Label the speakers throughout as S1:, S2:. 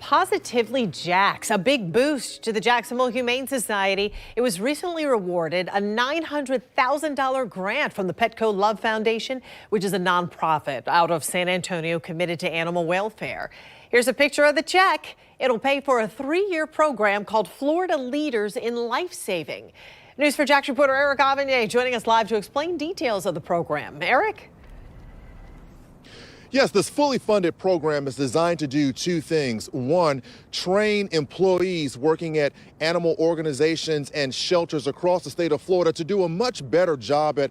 S1: Positively Jax, a big boost to the Jacksonville Humane Society. It was recently awarded a $900,000 grant from the Petco Love Foundation, which is a nonprofit out of San Antonio committed to animal welfare. Here's a picture of the check. It'll pay for a 3-year program called Florida Leaders in Life Saving. News 4 Jax reporter Eric Avanier joining us live to explain details of the program. Eric?
S2: Yes, this fully funded program is designed to do two things. One, train employees working at animal organizations and shelters across the state of Florida to do a much better job at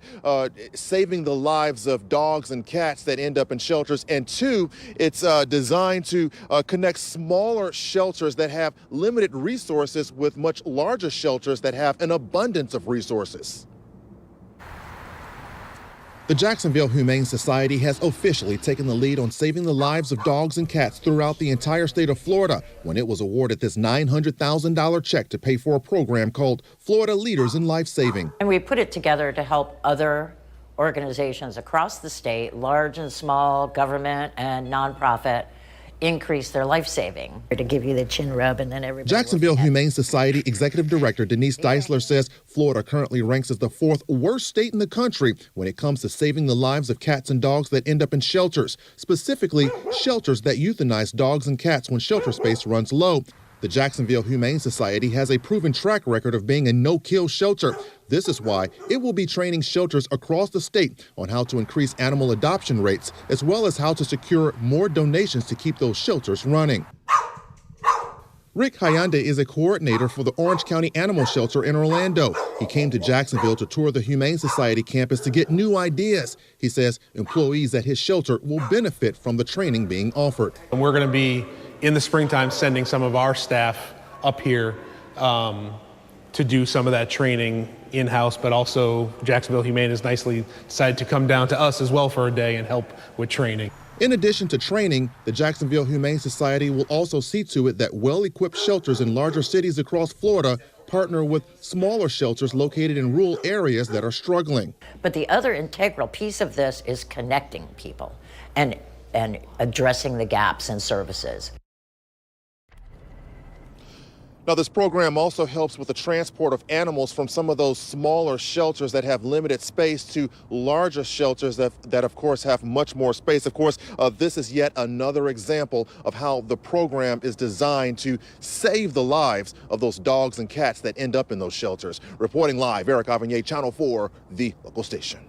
S2: saving the lives of dogs and cats that end up in shelters. And two, it's designed to connect smaller shelters that have limited resources with much larger shelters that have an abundance of resources. The Jacksonville Humane Society has officially taken the lead on saving the lives of dogs and cats throughout the entire state of Florida when it was awarded this $900,000 check to pay for a program called Florida Leaders in Life Saving.
S3: And we put it together to help other organizations across the state, large and small, government and nonprofit, increase their life saving. To give you the chin rub and then everybody.
S2: Jacksonville Humane Society Executive Director Denise Deisler says Florida currently ranks as the 4th worst state in the country when it comes to saving the lives of cats and dogs that end up in shelters, specifically shelters that euthanize dogs and cats when shelter space runs low. The Jacksonville Humane Society has a proven track record of being a no-kill shelter. This is why it will be training shelters across the state on how to increase animal adoption rates, as well as how to secure more donations to keep those shelters running. Rick Hyande is a coordinator for the Orange County Animal Shelter in Orlando. He came to Jacksonville to tour the Humane Society campus to get new ideas. He says employees at his shelter will benefit from the training being offered.
S4: And we're going to be in the springtime sending some of our staff up here to do some of that training in-house, but also Jacksonville Humane has nicely decided to come down to us as well for a day and help with training.
S2: In addition to training, the Jacksonville Humane Society will also see to it that well-equipped shelters in larger cities across Florida partner with smaller shelters located in rural areas that are struggling.
S3: But the other integral piece of this is connecting people and addressing the gaps in services.
S2: Now, this program also helps with the transport of animals from some of those smaller shelters that have limited space to larger shelters that of course, have much more space. Of course, this is yet another example of how the program is designed to save the lives of those dogs and cats that end up in those shelters. Reporting live, Eric Avanier, Channel 4, the local station.